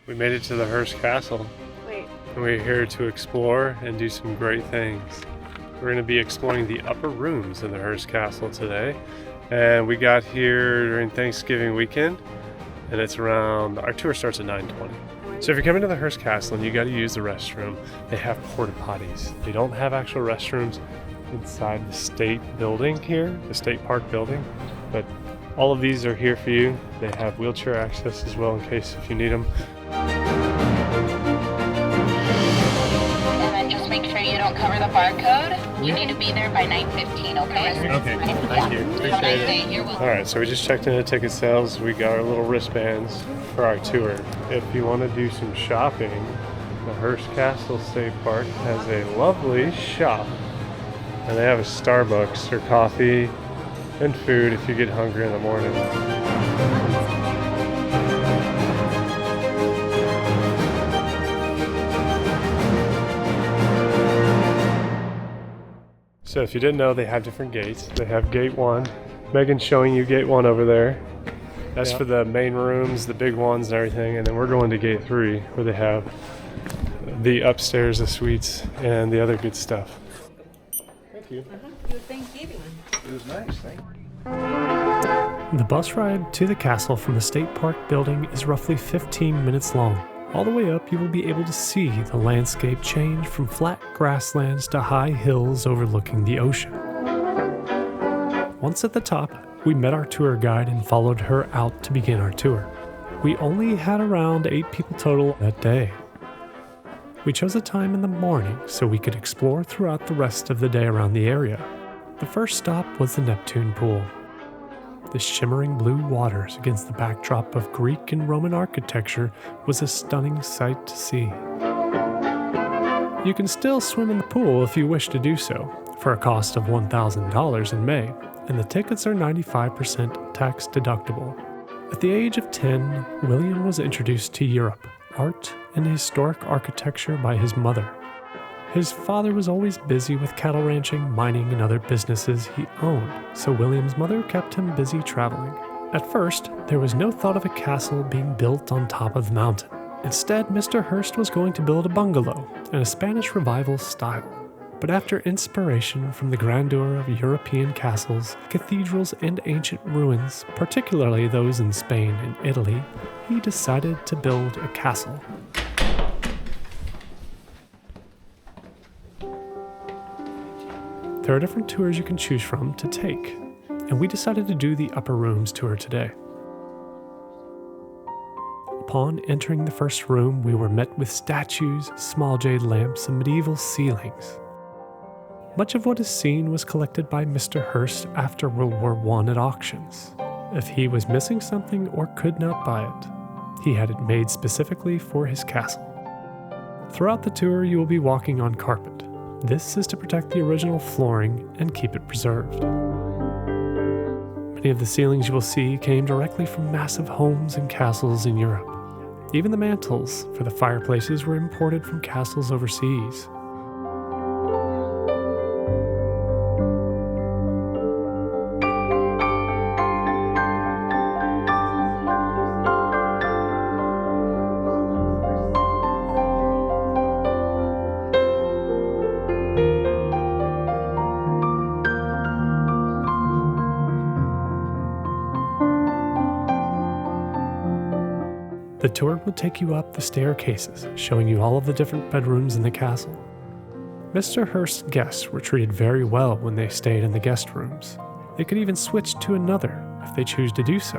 We made it to the Hearst Castle. Wait. And we're here to explore and do some great things. We're going to be exploring the upper rooms in the Hearst Castle today. And we got here during Thanksgiving weekend, and it's around, our tour starts at 9:20. So if you're coming to the Hearst Castle and you got to use the restroom, they have porta potties. They don't have actual restrooms inside the state building here, the state park building, but all of these are here for you. They have wheelchair access as well in case if you need them. And then just make sure you don't cover the barcode. You need to be there by 9:15, okay? Okay, thank you. Have a Appreciate nice it. day. You're welcome. All right, so we just checked into ticket sales. We got our little wristbands for our tour. If you want to do some shopping, the Hearst Castle State Park has a lovely shop. And they have a Starbucks for coffee and food if you get hungry in the morning. So if you didn't know, they have different gates. They have gate 1. Megan's showing you gate 1 over there. That's for the main rooms, the big ones and everything. And then we're going to gate 3 where they have the upstairs, the suites, and the other good stuff. Thank you. Good Thanksgiving. It was nice, thank you. The bus ride to the castle from the State Park building is roughly 15 minutes long. All the way up, you will be able to see the landscape change from flat grasslands to high hills overlooking the ocean. Once at the top, we met our tour guide and followed her out to begin our tour. We only had around 8 people total that day. We chose a time in the morning so we could explore throughout the rest of the day around the area. The first stop was the Neptune Pool. The shimmering blue waters against the backdrop of Greek and Roman architecture was a stunning sight to see. You can still swim in the pool if you wish to do so, for a cost of $1,000 in May, and the tickets are 95% tax deductible. At the age of 10, William was introduced to Europe, art, and historic architecture by his mother. His father was always busy with cattle ranching, mining, and other businesses he owned, so William's mother kept him busy traveling. At first, there was no thought of a castle being built on top of the mountain. Instead, Mr. Hearst was going to build a bungalow in a Spanish Revival style. But after inspiration from the grandeur of European castles, cathedrals, and ancient ruins, particularly those in Spain and Italy, he decided to build a castle. There are different tours you can choose from to take, and we decided to do the upper rooms tour today. Upon entering the first room, we were met with statues, small jade lamps, and medieval ceilings. Much of what is seen was collected by Mr. Hearst after World War I at auctions. If he was missing something or could not buy it, he had it made specifically for his castle. Throughout the tour, you will be walking on carpet. This is to protect the original flooring and keep it preserved. Many of the ceilings you will see came directly from massive homes and castles in Europe. Even the mantels for the fireplaces were imported from castles overseas. The tour will take you up the staircases, showing you all of the different bedrooms in the castle. Mr. Hearst's guests were treated very well when they stayed in the guest rooms. They could even switch to another if they choose to do so.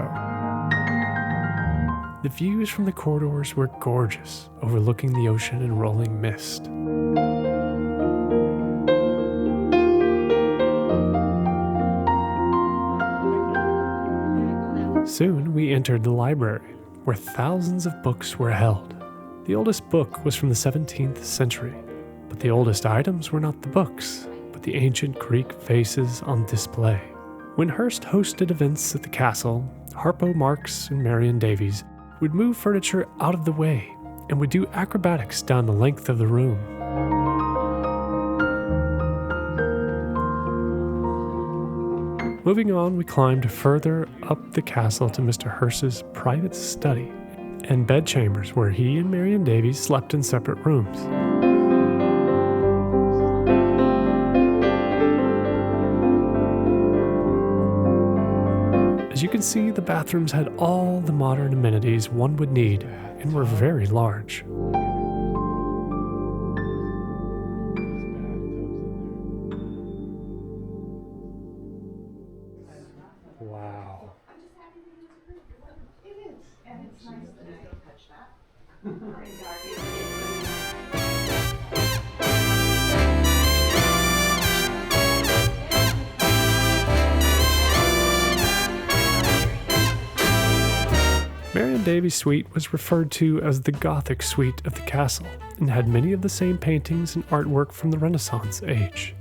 The views from the corridors were gorgeous, overlooking the ocean and rolling mist. Soon we entered the library, where thousands of books were held. The oldest book was from the 17th century, but the oldest items were not the books, but the ancient Greek vases on display. When Hearst hosted events at the castle, Harpo Marx and Marion Davies would move furniture out of the way and would do acrobatics down the length of the room. Moving on, we climbed further up the castle to Mr. Hearst's private study and bedchambers where he and Marion Davies slept in separate rooms. As you can see, the bathrooms had all the modern amenities one would need and were very large. Wow. Marion Davies' suite was referred to as the Gothic suite of the castle and had many of the same paintings and artwork from the Renaissance age.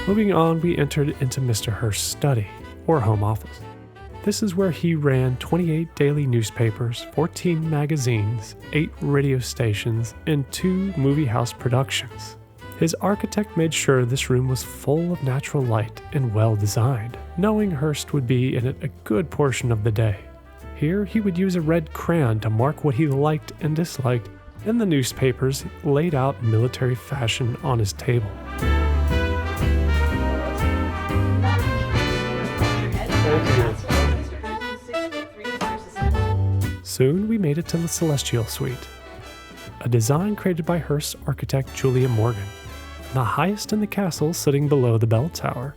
Moving on, we entered into Mr. Hearst's study, or home office. This is where he ran 28 daily newspapers, 14 magazines, 8 radio stations, and 2 movie house productions. His architect made sure this room was full of natural light and well designed, knowing Hearst would be in it a good portion of the day. Here, he would use a red crayon to mark what he liked and disliked, and the newspapers laid out military fashion on his table. Soon, we made it to the Celestial Suite, a design created by Hearst's architect Julia Morgan, the highest in the castle sitting below the bell tower.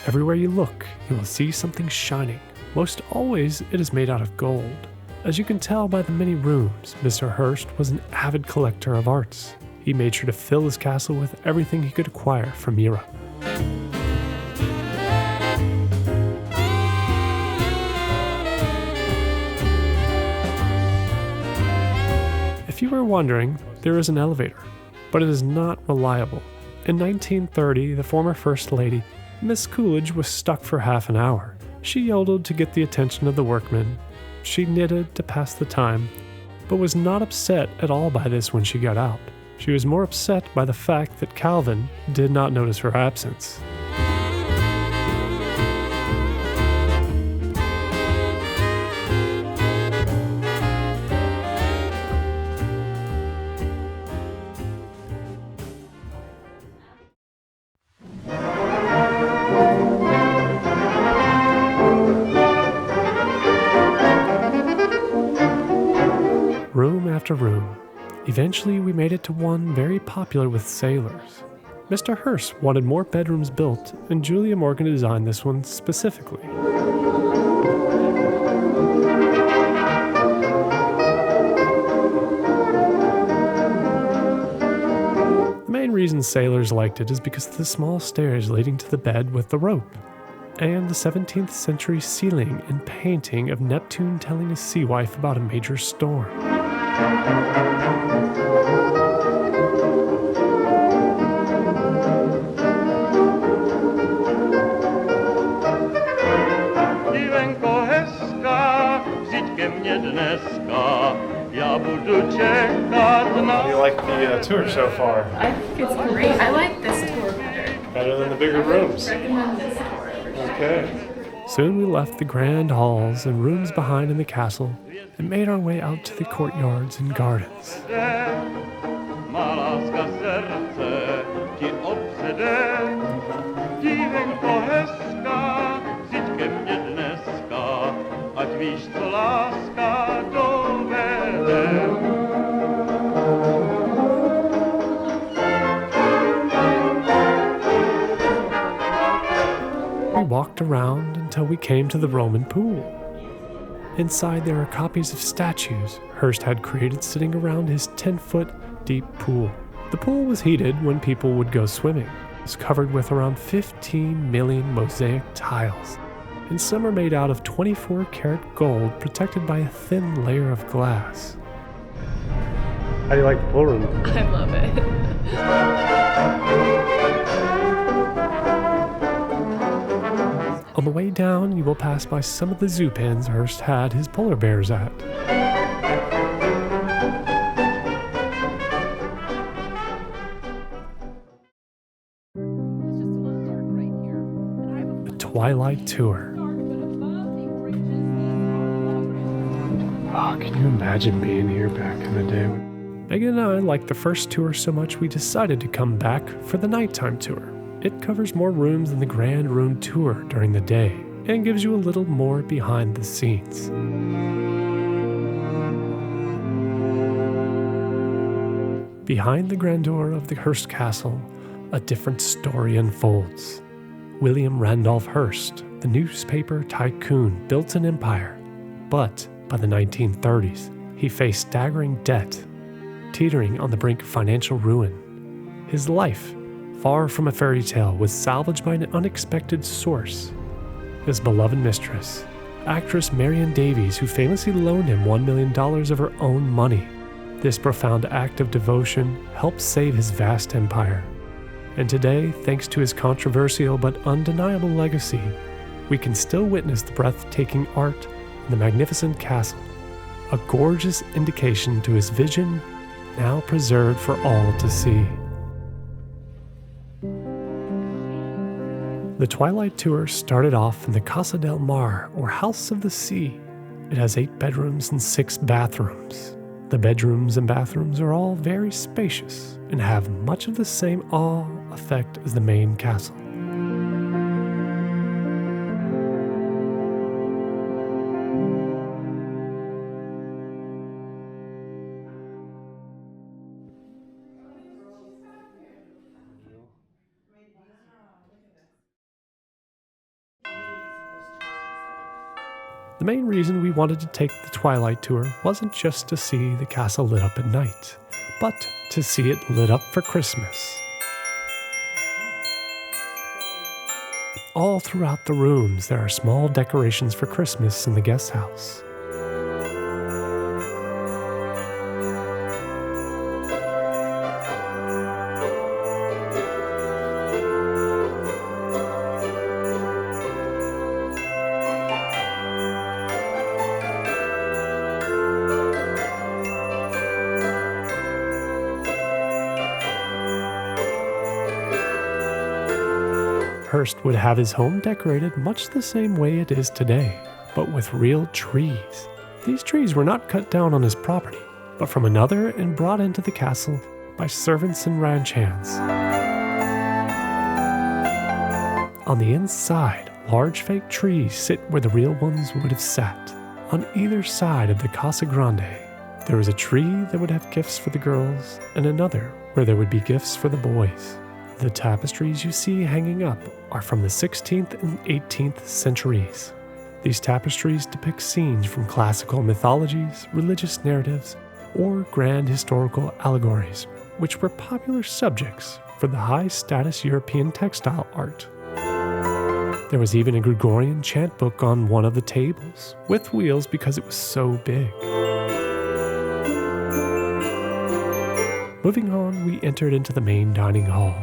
Everywhere you look, you will see something shining. Most always, it is made out of gold. As you can tell by the many rooms, Mr. Hearst was an avid collector of arts. He made sure to fill his castle with everything he could acquire from Europe. If you were wondering, there is an elevator, but it is not reliable. In 1930, the former First Lady, Miss Coolidge, was stuck for half an hour. She yodeled to get the attention of the workmen. She knitted to pass the time, but was not upset at all by this when she got out. She was more upset by the fact that Calvin did not notice her absence. Room after room. Eventually, we made it to one very popular with sailors. Mr. Hearst wanted more bedrooms built, and Julia Morgan designed this one specifically. The main reason sailors liked it is because of the small stairs leading to the bed with the rope, and the 17th century ceiling and painting of Neptune telling his sea wife about a major storm. How do you like the tour so far? I think it's great. I like this tour better. Better than the bigger rooms? Recommend this tour. Okay. Soon we left the grand halls and rooms behind in the castle and made our way out to the courtyards and gardens. We walked around until we came to the Roman pool. Inside there are copies of statues Hearst had created sitting around his 10-foot deep pool. The pool was heated when people would go swimming. It was covered with around 15 million mosaic tiles, and some are made out of 24-karat gold protected by a thin layer of glass. How do you like the pool room? I love it. On the way down, you will pass by some of the zoo pens Hearst had his polar bears at. The Twilight Tour. Oh, can you imagine being here back in the day? Megan and I liked the first tour so much we decided to come back for the nighttime tour. It covers more rooms than the Grand Room Tour during the day and gives you a little more behind the scenes. Behind the grandeur of the Hearst Castle, a different story unfolds. William Randolph Hearst, the newspaper tycoon, built an empire, but by the 1930s, he faced staggering debt, teetering on the brink of financial ruin. His life, far from a fairy tale, was salvaged by an unexpected source. His beloved mistress, actress Marion Davies, who famously loaned him $1 million of her own money. This profound act of devotion helped save his vast empire. And today, thanks to his controversial but undeniable legacy, we can still witness the breathtaking art in the magnificent castle, a gorgeous indication to his vision, now preserved for all to see. The Twilight Tour started off in the Casa del Mar, or House of the Sea. It has 8 bedrooms and 6 bathrooms. The bedrooms and bathrooms are all very spacious and have much of the same awe effect as the main castle. The main reason we wanted to take the Twilight Tour wasn't just to see the castle lit up at night, but to see it lit up for Christmas. All throughout the rooms, there are small decorations for Christmas in the guest house. Hearst would have his home decorated much the same way it is today, but with real trees. These trees were not cut down on his property, but from another and brought into the castle by servants and ranch hands. On the inside, large fake trees sit where the real ones would have sat. On either side of the Casa Grande, there was a tree that would have gifts for the girls and another where there would be gifts for the boys. The tapestries you see hanging up are from the 16th and 18th centuries. These tapestries depict scenes from classical mythologies, religious narratives, or grand historical allegories, which were popular subjects for the high-status European textile art. There was even a Gregorian chant book on one of the tables, with wheels because it was so big. Moving on, we entered into the main dining hall.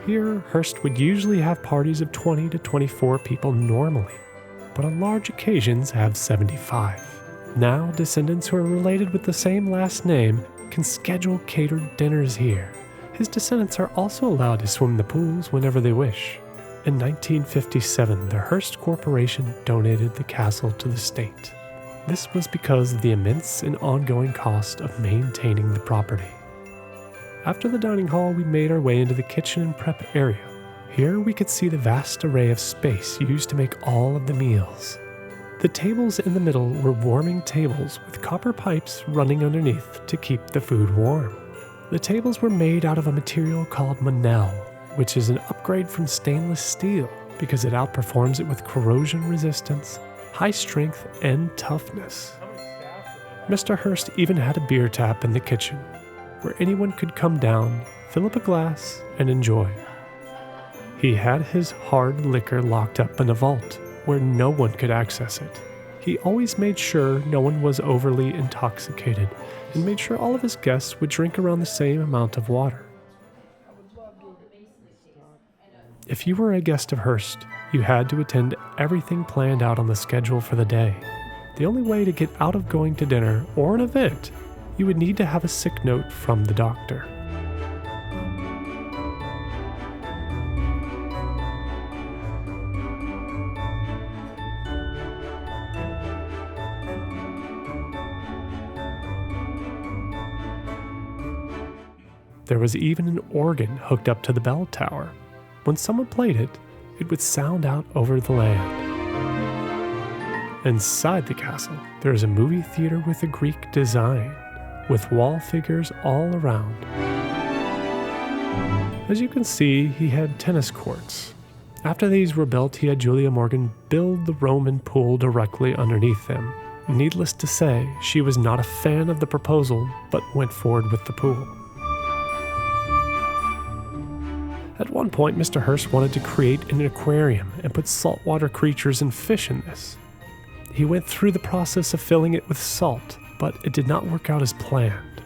Here, Hearst would usually have parties of 20 to 24 people normally, but on large occasions have 75. Now, descendants who are related with the same last name can schedule catered dinners here. His descendants are also allowed to swim the pools whenever they wish. In 1957, the Hearst Corporation donated the castle to the state. This was because of the immense and ongoing cost of maintaining the property. After the dining hall, we made our way into the kitchen and prep area. Here we could see the vast array of space used to make all of the meals. The tables in the middle were warming tables with copper pipes running underneath to keep the food warm. The tables were made out of a material called Monel, which is an upgrade from stainless steel because it outperforms it with corrosion resistance, high strength, and toughness. Mr. Hearst even had a beer tap in the kitchen. where anyone could come down, fill up a glass, and enjoy. He had his hard liquor locked up in a vault where no one could access it. He always made sure no one was overly intoxicated and made sure all of his guests would drink around the same amount of water. If you were a guest of Hearst, you had to attend everything planned out on the schedule for the day. The only way to get out of going to dinner or an event, you would need to have a sick note from the doctor. There was even an organ hooked up to the bell tower. When someone played it, it would sound out over the land. Inside the castle, there is a movie theater with a Greek design, with wall figures all around. As you can see, he had tennis courts. After these were built, he had Julia Morgan build the Roman pool directly underneath them. Needless to say, she was not a fan of the proposal, but went forward with the pool. At one point, Mr. Hearst wanted to create an aquarium and put saltwater creatures and fish in this. He went through the process of filling it with salt, but it did not work out as planned.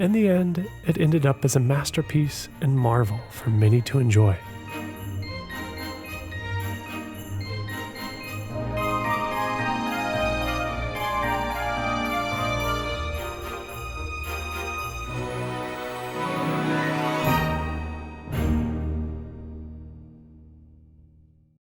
In the end, it ended up as a masterpiece and marvel for many to enjoy.